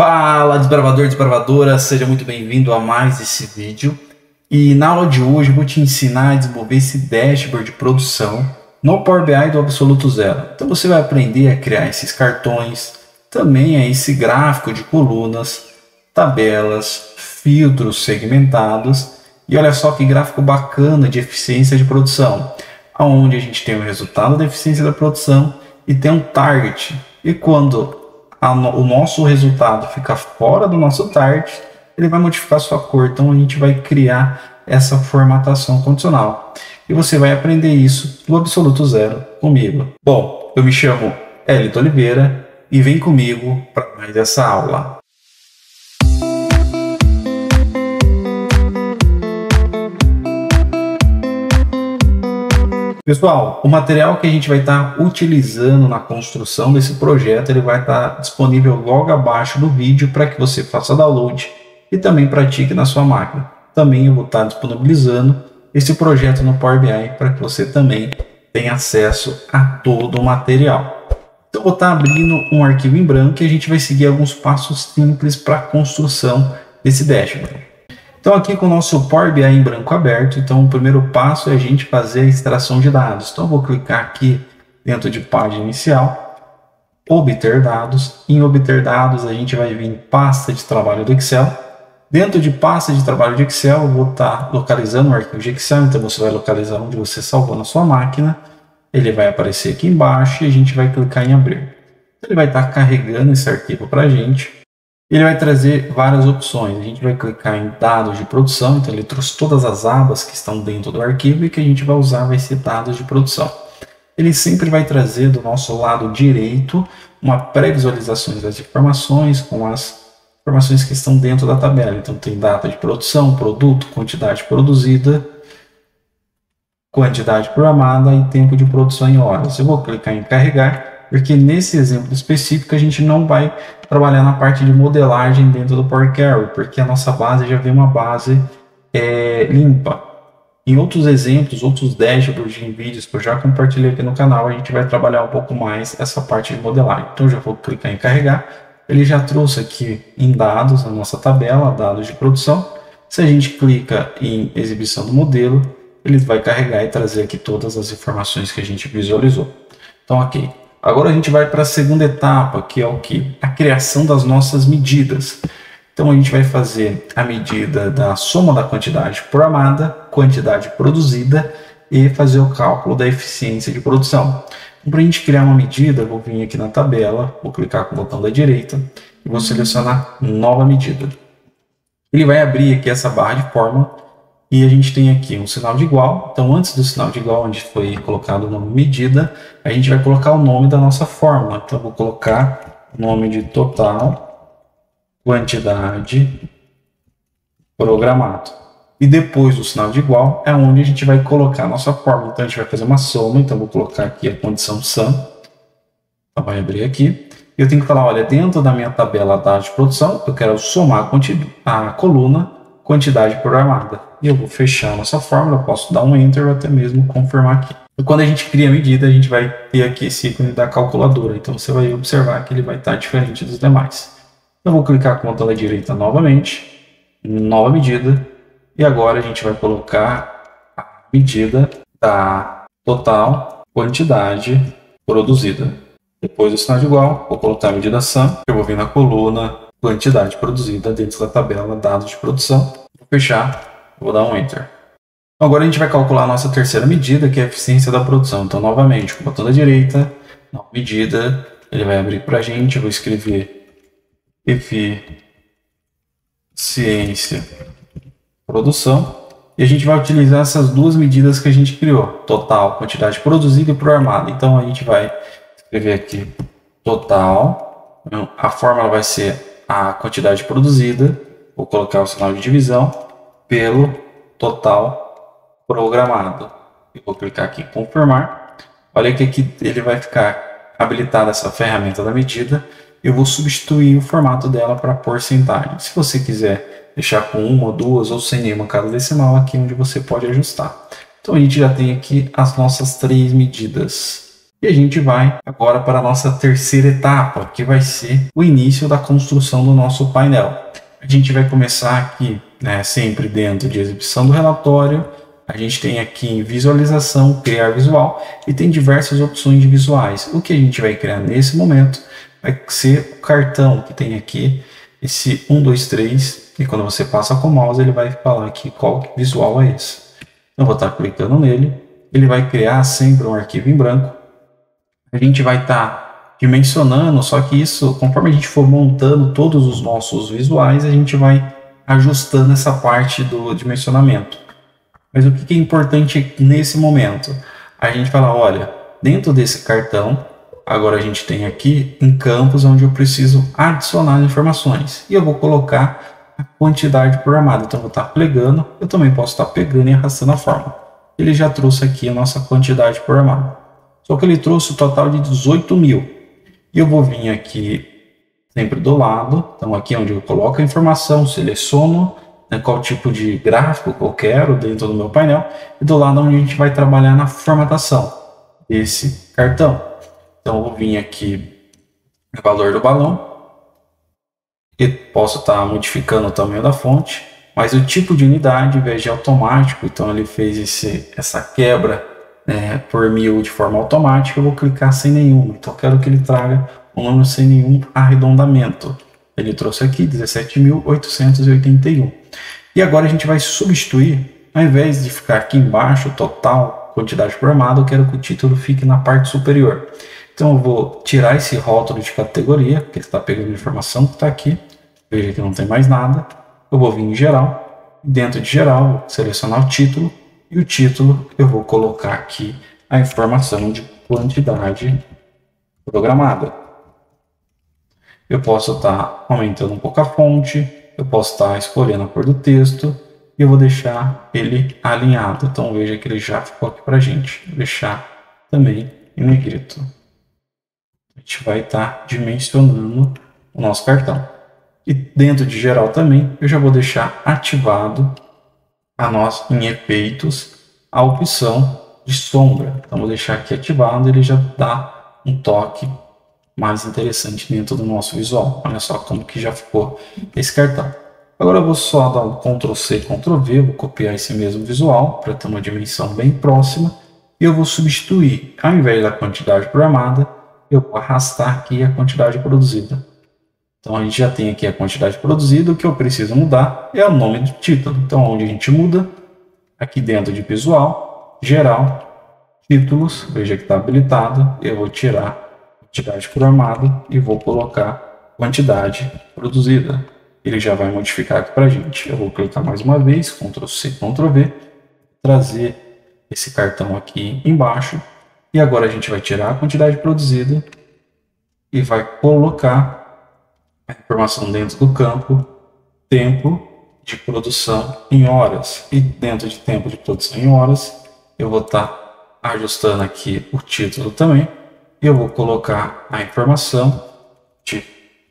Fala, desbravador, desbravadora, seja muito bem-vindo a mais esse vídeo. E na aula de hoje eu vou te ensinar a desenvolver esse dashboard de produção no Power BI do Absoluto Zero. Então você vai aprender a criar esses cartões, também esse gráfico de colunas, tabelas, filtros segmentados. E olha só que gráfico bacana de eficiência de produção, onde a gente tem o resultado da eficiência da produção e tem um target. E quando o nosso resultado fica fora do nosso target, ele vai modificar sua cor. Então a gente vai criar essa formatação condicional. E você vai aprender isso do Absoluto Zero comigo. Bom, eu me chamo Elito Oliveira e vem comigo para mais essa aula. Pessoal, o material que a gente vai estar utilizando na construção desse projeto, ele vai estar disponível logo abaixo do vídeo para que você faça download e também pratique na sua máquina. Também eu vou estar disponibilizando esse projeto no Power BI para que você também tenha acesso a todo o material. Então eu vou estar abrindo um arquivo em branco e a gente vai seguir alguns passos simples para a construção desse dashboard. Então aqui com o nosso Power BI em branco aberto, então o primeiro passo é a gente fazer a extração de dados. Então eu vou clicar aqui dentro de página inicial, obter dados. Em obter dados a gente vai vir em pasta de trabalho do Excel. Dentro de pasta de trabalho de Excel eu vou estar localizando o arquivo de Excel, então você vai localizar onde você salvou na sua máquina. Ele vai aparecer aqui embaixo e a gente vai clicar em abrir. Ele vai estar carregando esse arquivo para a gente. Ele vai trazer várias opções. A gente vai clicar em dados de produção, então ele trouxe todas as abas que estão dentro do arquivo e que a gente vai usar vai ser dados de produção. Ele sempre vai trazer do nosso lado direito uma pré-visualização das informações com as informações que estão dentro da tabela. Então tem data de produção, produto, quantidade produzida, quantidade programada e tempo de produção em horas. Eu vou clicar em carregar, porque nesse exemplo específico a gente não vai trabalhar na parte de modelagem dentro do Power Query, porque a nossa base já vem uma base limpa. Em outros exemplos, outros dashboards em vídeos que eu já compartilhei aqui no canal, a gente vai trabalhar um pouco mais essa parte de modelagem. Então eu já vou clicar em carregar. Ele já trouxe aqui em dados a nossa tabela, dados de produção. Se a gente clica em exibição do modelo, ele vai carregar e trazer aqui todas as informações que a gente visualizou. Então, ok. Agora a gente vai para a segunda etapa, que é o que? A criação das nossas medidas. Então a gente vai fazer a medida da soma da quantidade programada, quantidade produzida e fazer o cálculo da eficiência de produção. Então, para a gente criar uma medida, eu vou vir aqui na tabela, vou clicar com o botão da direita e vou selecionar nova medida. Ele vai abrir aqui essa barra de fórmula e a gente tem aqui um sinal de igual. Então antes do sinal de igual, onde foi colocado o nome medida, a gente vai colocar o nome da nossa fórmula. Então eu vou colocar o nome de total quantidade programado. E depois do sinal de igual é onde a gente vai colocar a nossa fórmula. Então a gente vai fazer uma soma. Então eu vou colocar aqui a condição sum. Então vai abrir aqui. E eu tenho que falar, olha, dentro da minha tabela dados de produção, eu quero somar a coluna quantidade programada. E eu vou fechar a nossa fórmula, eu posso dar um Enter ou até mesmo confirmar aqui. E quando a gente cria a medida, a gente vai ter aqui esse ícone da calculadora. Então você vai observar que ele vai estar diferente dos demais. Eu vou clicar com o botão da direita novamente, nova medida. E agora a gente vai colocar a medida da total quantidade produzida. Depois do sinal de igual, vou colocar a medida sum. Eu vou vir na coluna quantidade produzida dentro da tabela dados de produção. Vou fechar, vou dar um Enter. Agora a gente vai calcular a nossa terceira medida, que é a eficiência da produção. Então, novamente, com o botão da direita, nova medida, ele vai abrir para a gente. Eu vou escrever eficiência produção. E a gente vai utilizar essas duas medidas que a gente criou. Total, quantidade produzida e programada. Então, a gente vai escrever aqui total. A fórmula vai ser a quantidade produzida, vou colocar o sinal de divisão, pelo total programado. Eu vou clicar aqui em confirmar. Olha que aqui ele vai ficar habilitada essa ferramenta da medida. Eu vou substituir o formato dela para porcentagem. Se você quiser deixar com uma, duas ou sem nenhuma casa decimal, aqui onde você pode ajustar. Então a gente já tem aqui as nossas três medidas. E a gente vai agora para a nossa terceira etapa, que vai ser o início da construção do nosso painel. A gente vai começar aqui, né, sempre dentro de exibição do relatório. A gente tem aqui em visualização, criar visual, e tem diversas opções de visuais. O que a gente vai criar nesse momento vai ser o cartão que tem aqui, esse 1, 2, 3, e quando você passa com o mouse ele vai falar aqui qual visual é esse. Então eu vou estar clicando nele, ele vai criar sempre um arquivo em branco. A gente vai estar dimensionando, só que isso, conforme a gente for montando todos os nossos visuais, a gente vai ajustando essa parte do dimensionamento. Mas o que é importante nesse momento? A gente fala, olha, dentro desse cartão, agora a gente tem aqui em campos onde eu preciso adicionar informações. E eu vou colocar a quantidade programada. Então eu vou estar pegando, eu também posso estar pegando e arrastando a forma. Ele já trouxe aqui a nossa quantidade programada. Só que ele trouxe o total de 18.000. E eu vou vir aqui sempre do lado. Então aqui é onde eu coloco a informação, seleciono, né, qual tipo de gráfico que eu quero dentro do meu painel. E do lado onde a gente vai trabalhar na formatação desse cartão. Então eu vou vir aqui no valor do balão. E posso estar modificando o tamanho da fonte. Mas o tipo de unidade, em vez de automático, então ele fez essa quebra por 1000 de forma automática, eu vou clicar sem nenhum. Então eu quero que ele traga um número sem nenhum arredondamento. Ele trouxe aqui 17.881. E agora a gente vai substituir, ao invés de ficar aqui embaixo, total quantidade programada, eu quero que o título fique na parte superior. Então eu vou tirar esse rótulo de categoria, que ele está pegando a informação que está aqui. Veja que não tem mais nada. Eu vou vir em geral. Dentro de geral, vou selecionar o título. E o título eu vou colocar aqui a informação de quantidade programada. Eu posso estar aumentando um pouco a fonte, eu posso estar escolhendo a cor do texto e eu vou deixar ele alinhado. Então veja que ele já ficou aqui para a gente. Vou deixar também em negrito. A gente vai estar dimensionando o nosso cartão. E dentro de geral também eu já vou deixar ativado em efeitos a opção de sombra. Então vou deixar aqui ativado, ele já dá um toque mais interessante dentro do nosso visual. Olha só como que já ficou esse cartão. Agora eu vou só dar um Ctrl C, Ctrl V, vou copiar esse mesmo visual para ter uma dimensão bem próxima e eu vou substituir, ao invés da quantidade programada, eu vou arrastar aqui a quantidade produzida. Então a gente já tem aqui a quantidade produzida, o que eu preciso mudar é o nome do título. Então onde a gente muda, aqui dentro de visual, geral, títulos, veja que está habilitado, eu vou tirar a quantidade programada e vou colocar quantidade produzida. Ele já vai modificar aqui para a gente. Eu vou clicar mais uma vez, Ctrl C, Ctrl V, trazer esse cartão aqui embaixo e agora a gente vai tirar a quantidade produzida e vai colocar a informação dentro do campo tempo de produção em horas. E dentro de tempo de produção em horas, eu vou estar ajustando aqui o título também. E eu vou colocar a informação de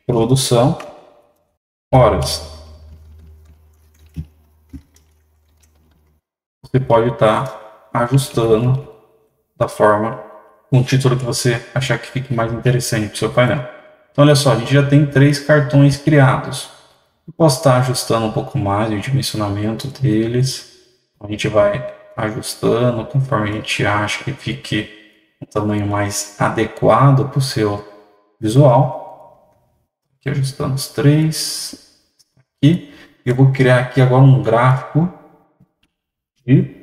produção horas. Você pode estar ajustando da forma, com o título que você achar que fique mais interessante para o seu painel. Então, olha só, a gente já tem 3 cartões criados. Eu posso estar ajustando um pouco mais o dimensionamento deles. A gente vai ajustando conforme a gente acha que fique um tamanho mais adequado para o seu visual. Aqui ajustando os 3. Aqui. Eu vou criar aqui agora um gráfico de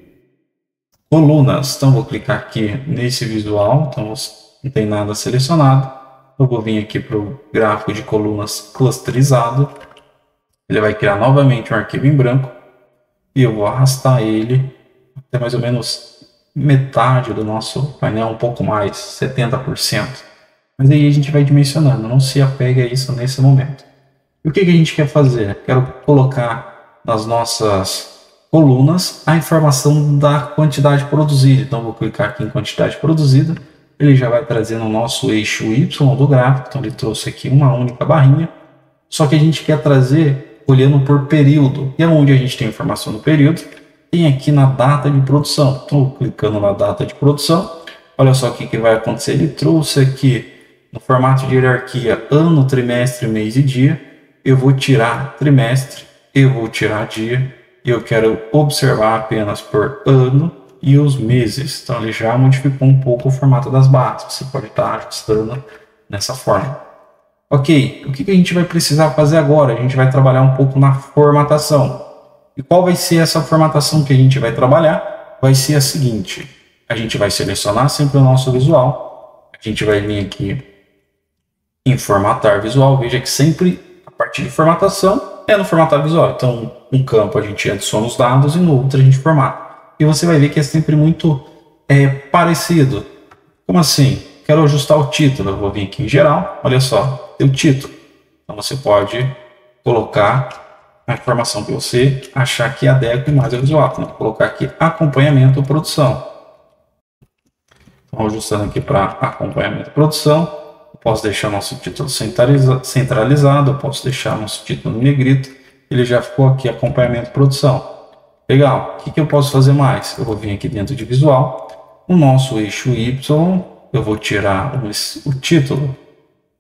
colunas. Então, vou clicar aqui nesse visual. Então, não tem nada selecionado. Eu vou vir aqui para o gráfico de colunas clusterizado. Ele vai criar novamente um arquivo em branco. E eu vou arrastar ele até mais ou menos metade do nosso painel, um pouco mais, 70%. Mas aí a gente vai dimensionando, não se apegue a isso nesse momento. E o que a gente quer fazer? Quero colocar nas nossas colunas a informação da quantidade produzida. Então vou clicar aqui em quantidade produzida. Ele já vai trazer no nosso eixo Y do gráfico. Então ele trouxe aqui uma única barrinha. Só que a gente quer trazer olhando por período. E onde a gente tem informação no período, tem aqui na data de produção. Então clicando na data de produção, olha só o que vai acontecer. Ele trouxe aqui no formato de hierarquia ano, trimestre, mês e dia. Eu vou tirar trimestre, eu vou tirar dia, e eu quero observar apenas por ano e os meses. Então ele já modificou um pouco o formato das barras. Você pode estar ajustando nessa forma. Ok, o que a gente vai precisar fazer agora? A gente vai trabalhar um pouco na formatação. E qual vai ser essa formatação que a gente vai trabalhar? Vai ser a seguinte: a gente vai selecionar sempre o nosso visual, a gente vai vir aqui em formatar visual. Veja que sempre a partir de formatação é no formatar visual. Então, um campo a gente adiciona os dados e no outro a gente formata. E você vai ver que é sempre muito parecido. Como assim? Quero ajustar o título. Eu vou vir aqui em geral, olha só, tem o título. Então você pode colocar a informação que você achar que adequa mais ao visual. Então, vou colocar aqui acompanhamento ou produção. Então, ajustando aqui para acompanhamento e produção. Eu posso deixar nosso título centralizado, eu posso deixar nosso título em negrito. Ele já ficou aqui, acompanhamento e produção. Legal, o que eu posso fazer mais? Eu vou vir aqui dentro de visual, o nosso eixo Y, eu vou tirar o título.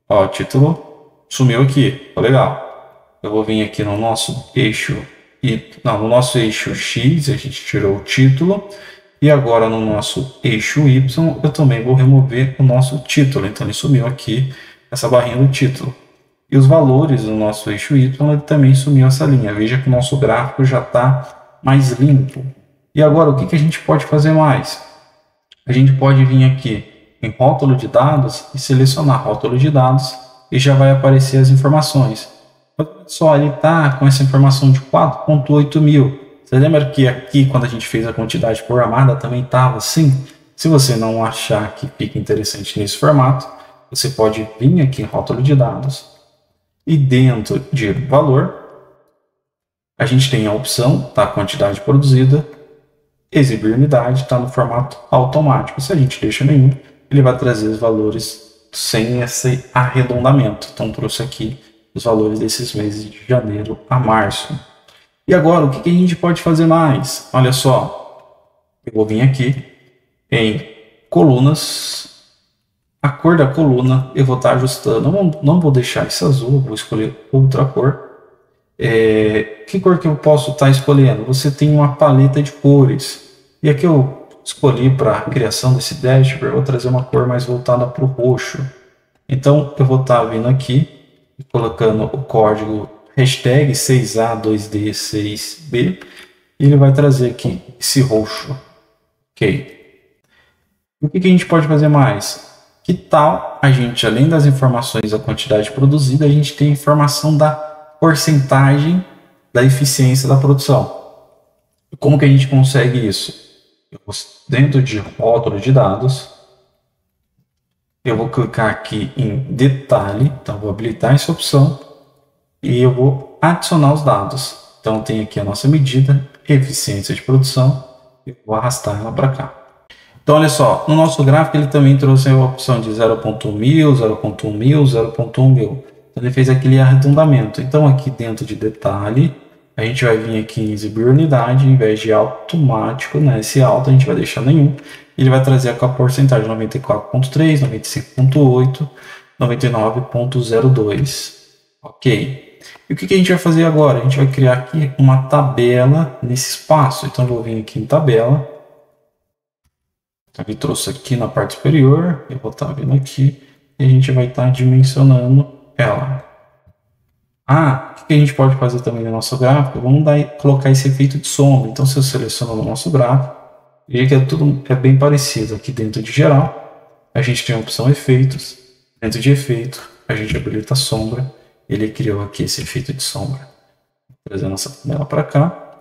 Ó, o título sumiu aqui, legal. Eu vou vir aqui no nosso eixo no nosso eixo X, a gente tirou o título. E agora no nosso eixo Y, eu também vou remover o nosso título. Então ele sumiu aqui, essa barrinha do título. E os valores do nosso eixo Y, ele também sumiu essa linha. Veja que o nosso gráfico já está mais limpo. E agora, o que a gente pode fazer mais? A gente pode vir aqui em rótulo de dados e selecionar rótulo de dados e já vai aparecer as informações. Olha só, ele está com essa informação de 4.8 mil. Você lembra que aqui, quando a gente fez a quantidade programada, também estava assim? Se você não achar que fica interessante nesse formato, você pode vir aqui em rótulo de dados e dentro de valor, a gente tem a opção da quantidade produzida, exibir unidade, está no formato automático. Se a gente deixa nenhum, ele vai trazer os valores sem esse arredondamento. Então trouxe aqui os valores desses meses de janeiro a março. E agora, o que a gente pode fazer mais? Olha só, eu vou vir aqui em colunas, a cor da coluna eu vou estar ajustando, não vou deixar esse azul, vou escolher outra cor. Que cor que eu posso estar escolhendo? Você tem uma paleta de cores, e aqui eu escolhi para a criação desse dashboard, vou trazer uma cor mais voltada para o roxo. Então eu vou estar vindo aqui e colocando o código hashtag 6A2D6B, e ele vai trazer aqui esse roxo. Ok. O que a gente pode fazer mais? Que tal a gente, além das informações da quantidade produzida, a gente tem a informação da porcentagem da eficiência da produção? Como que a gente consegue isso? Dentro de rótulo de dados, eu vou clicar aqui em detalhe, então vou habilitar essa opção e eu vou adicionar os dados. Então tem aqui a nossa medida, eficiência de produção, eu vou arrastar ela para cá. Então olha só, no nosso gráfico ele também trouxe a opção de 0.1000, 0.1000, 0.1000. Então ele fez aquele arredondamento. Então aqui dentro de detalhe, a gente vai vir aqui em exibir unidade, em vez de automático, né? Esse alto a gente vai deixar nenhum. Ele vai trazer com a porcentagem 94.3, 95.8, 99.02. Ok. E o que a gente vai fazer agora? A gente vai criar aqui uma tabela nesse espaço. Então eu vou vir aqui em tabela. Então ele trouxe aqui na parte superior. Eu vou estar vindo aqui e a gente vai estar dimensionando ela. O que a gente pode fazer também no nosso gráfico? Vamos colocar esse efeito de sombra. Então se eu seleciono o nosso gráfico, veja que tudo é bem parecido. Aqui dentro de geral, a gente tem a opção efeitos. Dentro de efeito, a gente habilita a sombra. Ele criou aqui esse efeito de sombra. Vou trazer a nossa tabela para cá.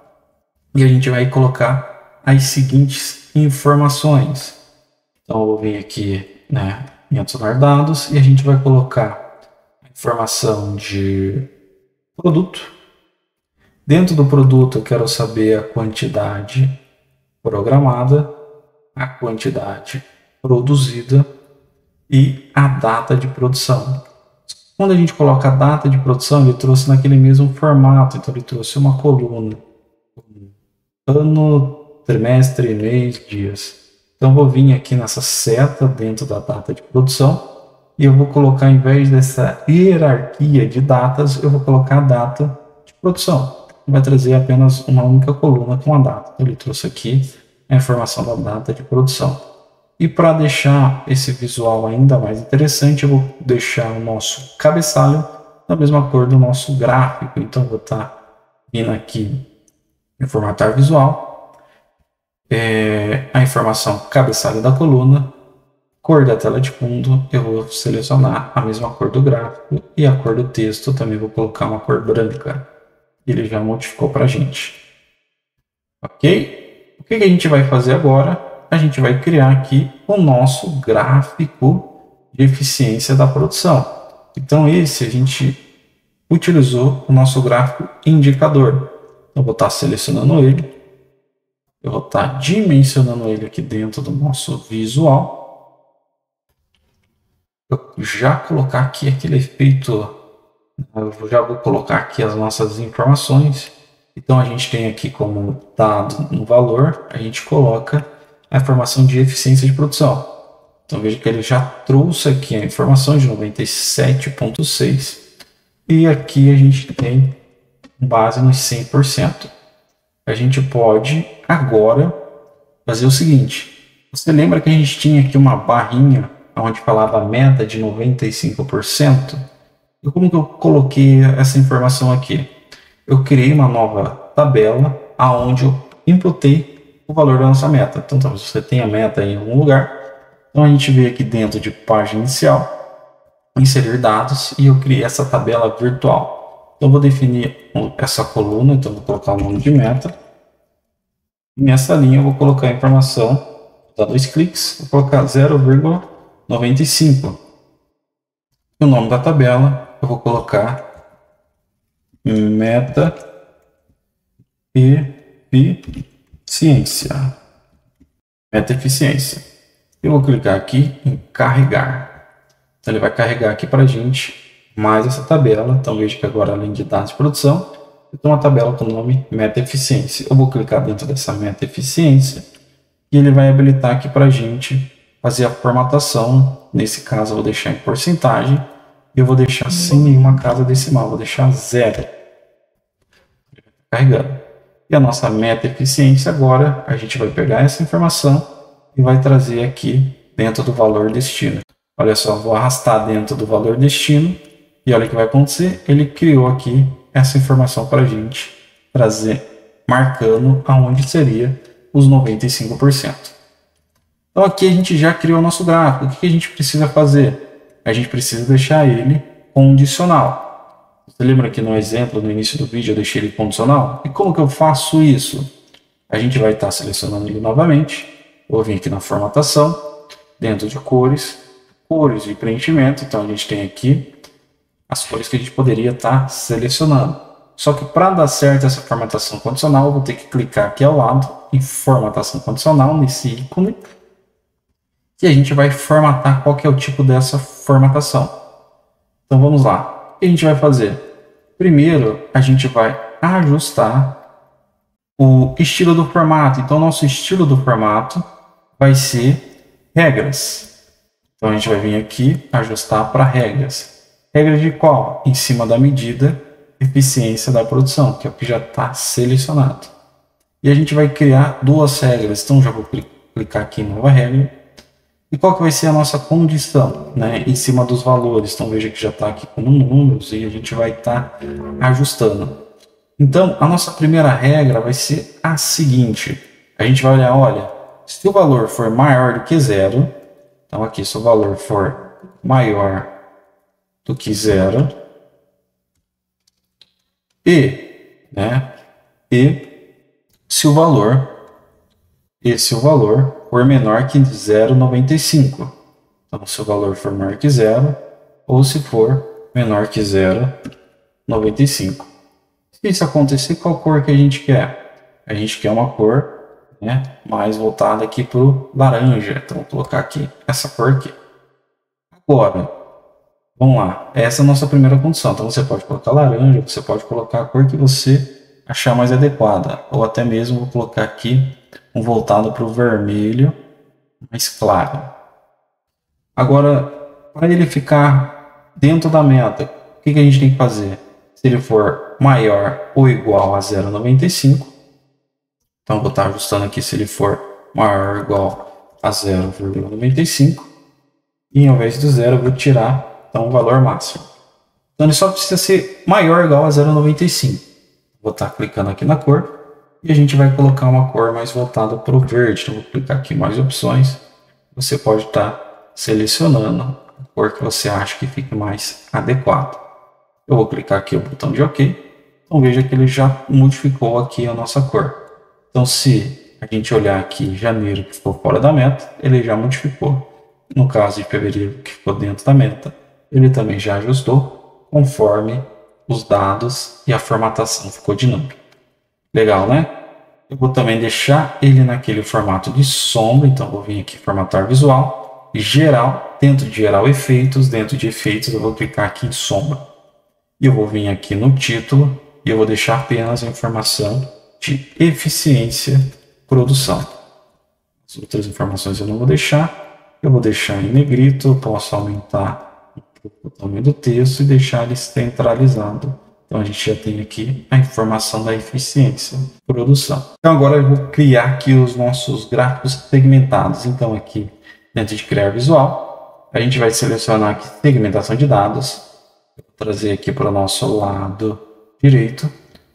E a gente vai colocar as seguintes informações. Então eu vou vir aqui, né, em adicionar dados e a gente vai colocar a informação de produto. Dentro do produto eu quero saber a quantidade programada, a quantidade produzida e a data de produção. Quando a gente coloca a data de produção, ele trouxe naquele mesmo formato. Então ele trouxe uma coluna, ano, trimestre, mês, dias. Então vou vir aqui nessa seta dentro da data de produção e eu vou colocar, ao invés dessa hierarquia de datas, eu vou colocar a data de produção. Vai trazer apenas uma única coluna com a data. Ele trouxe aqui a informação da data de produção. E para deixar esse visual ainda mais interessante, eu vou deixar o nosso cabeçalho da mesma cor do nosso gráfico. Então vou estar vindo aqui em formatar visual, a informação cabeçalho da coluna, cor da tela de fundo, eu vou selecionar a mesma cor do gráfico e a cor do texto também vou colocar uma cor branca. Ele já modificou para a gente. Ok? O que a gente vai fazer agora? A gente vai criar aqui o nosso gráfico de eficiência da produção. Então esse a gente utilizou o nosso gráfico indicador. Eu vou estar selecionando ele. Eu vou estar dimensionando ele aqui dentro do nosso visual. Eu já colocar aqui aquele efeito. Eu já vou colocar aqui as nossas informações. Então a gente tem aqui como dado no valor, a gente coloca a informação de eficiência de produção. Então veja que ele já trouxe aqui a informação de 97,6 e aqui a gente tem base nos 100%. A gente pode agora fazer o seguinte. Você lembra que a gente tinha aqui uma barrinha onde falava a meta de 95%? E como que eu coloquei essa informação aqui? Eu criei uma nova tabela aonde eu imputei o valor da nossa meta. Então, você tem a meta em algum lugar. Então, a gente veio aqui dentro de página inicial, inserir dados, e eu criei essa tabela virtual. Então, vou definir essa coluna, então vou colocar o nome de meta. E nessa linha eu vou colocar a informação, vou dar 2 cliques, vou colocar 0,95. O nome da tabela eu vou colocar meta eficiência. Meta eficiência. Eu vou clicar aqui em carregar. Então ele vai carregar aqui para a gente mais essa tabela. Então veja que agora, além de dados de produção, eu tenho uma tabela com o nome meta eficiência. Eu vou clicar dentro dessa meta eficiência e ele vai habilitar aqui para a gente fazer a formatação. Nesse caso eu vou deixar em porcentagem e eu vou deixar sem nenhuma casa decimal, vou deixar 0. Carregando. E a nossa meta eficiência agora, a gente vai pegar essa informação e vai trazer aqui dentro do valor destino. Olha só, vou arrastar dentro do valor destino e olha o que vai acontecer. Ele criou aqui essa informação para a gente trazer, marcando aonde seria os 95%. Então aqui a gente já criou o nosso gráfico. O que a gente precisa fazer? A gente precisa deixar ele condicional. Você lembra que no exemplo, no início do vídeo, eu deixei ele condicional? E como que eu faço isso? A gente vai estar selecionando ele novamente. Vou vir aqui na formatação, dentro de cores, cores de preenchimento. Então a gente tem aqui as cores que a gente poderia estar selecionando. Só que para dar certo essa formatação condicional, eu vou ter que clicar aqui ao lado em formatação condicional, nesse ícone. E a gente vai formatar qual que é o tipo dessa formatação. Então vamos lá. O que a gente vai fazer? Primeiro, a gente vai ajustar o estilo do formato. Então, nosso estilo do formato vai ser regras. Então, a gente vai vir aqui, ajustar para regras. Regras de qual? Em cima da medida eficiência da produção, que é o que já está selecionado. E a gente vai criar duas regras. Então, já vou clicar aqui em nova regra. E qual que vai ser a nossa condição, né, em cima dos valores? Então veja que já está aqui com números e a gente vai estar ajustando. Então a nossa primeira regra vai ser a seguinte. A gente vai olhar, olha, se o valor for maior do que 0, então aqui se o valor for maior do que 0 e se o valor for menor que 0,95. Então, se o valor for maior que 0, ou se for menor que 0,95. Se isso acontecer, qual cor que a gente quer? A gente quer uma cor, né, mais voltada aqui para o laranja. Então, vou colocar aqui essa cor aqui. Agora, vamos lá. Essa é a nossa primeira condição. Então, você pode colocar laranja, você pode colocar a cor que você achar mais adequada. Ou até mesmo vou colocar aqui um voltado para o vermelho, mais claro. Agora, para ele ficar dentro da meta, o que a gente tem que fazer? Se ele for maior ou igual a 0,95, então vou estar ajustando aqui se ele for maior ou igual a 0,95, e ao invés do 0 eu vou tirar então, o valor máximo. Então ele só precisa ser maior ou igual a 0,95. Vou estar clicando aqui na cor e a gente vai colocar uma cor mais voltada para o verde. Então vou clicar aqui em mais opções. Você pode estar selecionando a cor que você acha que fique mais adequada. Eu vou clicar aqui no botão de OK. Então veja que ele já modificou aqui a nossa cor. Então se a gente olhar aqui em janeiro que ficou fora da meta, ele já modificou. No caso de fevereiro que ficou dentro da meta, ele também já ajustou conforme os dados e a formatação ficou dinâmica. Legal, né? Eu vou também deixar ele naquele formato de sombra, então vou vir aqui formatar visual, geral, dentro de geral efeitos, dentro de efeitos eu vou clicar aqui em sombra. E eu vou vir aqui no título e eu vou deixar apenas a informação de eficiência produção. As outras informações eu não vou deixar, eu vou deixar em negrito, eu posso aumentar um pouco o tamanho do texto e deixar ele centralizado. Então a gente já tem aqui a informação da eficiência de produção. Então agora eu vou criar aqui os nossos gráficos segmentados. Então aqui dentro de criar visual, a gente vai selecionar aqui segmentação de dados. Vou trazer aqui para o nosso lado direito.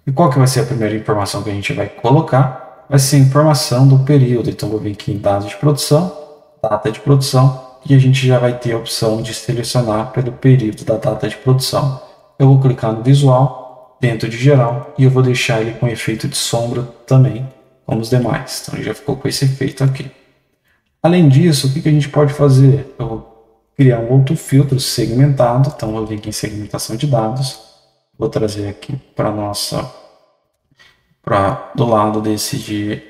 E qual que vai ser a primeira informação que a gente vai colocar? Vai ser a informação do período. Então vou vir aqui em dados de produção, data de produção, e a gente já vai ter a opção de selecionar pelo período da data de produção. Eu vou clicar no visual, dentro de geral, e eu vou deixar ele com efeito de sombra também, como os demais. Então ele já ficou com esse efeito aqui. Além disso, o que a gente pode fazer? Eu vou criar um outro filtro segmentado. Então eu vou vir aqui em segmentação de dados. Vou trazer aqui para do lado desse de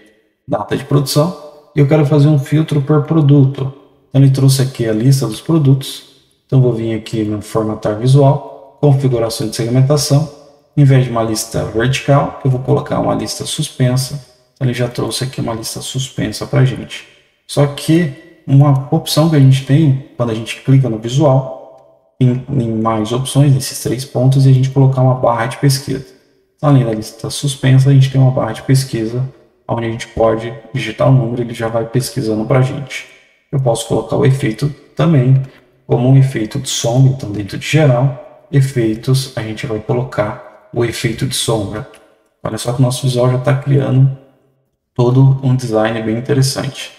data de produção. E eu quero fazer um filtro por produto. Então ele trouxe aqui a lista dos produtos. Então vou vir aqui no formatar visual, configuração de segmentação. Em vez de uma lista vertical, eu vou colocar uma lista suspensa. Então ele já trouxe aqui uma lista suspensa para a gente. Só que uma opção que a gente tem, quando a gente clica no visual, em mais opções, nesses 3 pontos, e a gente colocar uma barra de pesquisa. Então, além da lista suspensa, a gente tem uma barra de pesquisa, onde a gente pode digitar o número e ele já vai pesquisando para a gente. Eu posso colocar o efeito também, como um efeito de sombra. Então dentro de geral, efeitos, a gente vai colocar o efeito de sombra. Olha só que o nosso visual já está criando todo um design bem interessante.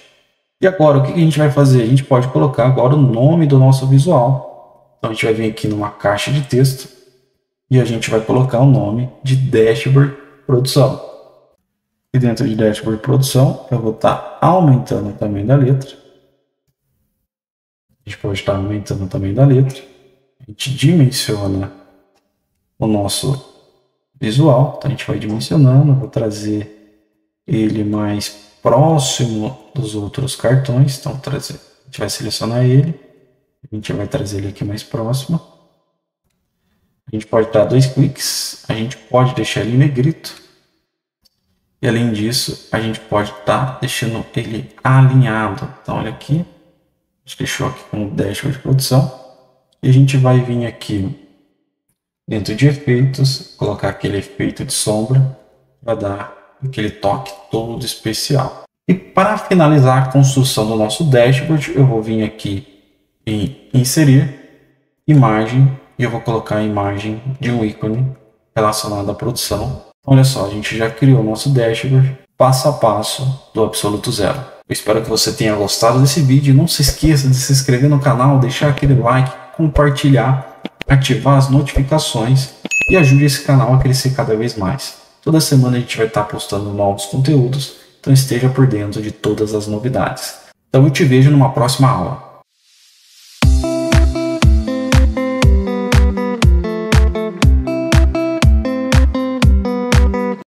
E agora, o que a gente vai fazer? A gente pode colocar agora o nome do nosso visual. Então a gente vai vir aqui numa caixa de texto e a gente vai colocar o nome de Dashboard Produção. E dentro de Dashboard Produção, eu vou estar aumentando o tamanho da letra. A gente pode estar aumentando o tamanho da letra. A gente dimensiona o nosso visual. Então a gente vai dimensionando. Vou trazer ele mais próximo dos outros cartões. Então a gente vai selecionar ele. A gente vai trazer ele aqui mais próximo. A gente pode dar 2 cliques. A gente pode deixar ele em negrito. E além disso, a gente pode estar deixando ele alinhado. Então olha aqui. A gente deixou aqui com o dashboard de produção. E a gente vai vir aqui dentro de efeitos, colocar aquele efeito de sombra para dar aquele toque todo especial. E para finalizar a construção do nosso dashboard, eu vou vir aqui em inserir imagem e eu vou colocar a imagem de um ícone relacionado à produção. Olha só, a gente já criou o nosso dashboard passo a passo do absoluto zero. Eu espero que você tenha gostado desse vídeo. Não se esqueça de se inscrever no canal, deixar aquele like, compartilhar, ativar as notificações e ajude esse canal a crescer cada vez mais. Toda semana a gente vai estar postando novos conteúdos, então esteja por dentro de todas as novidades. Então eu te vejo numa próxima aula.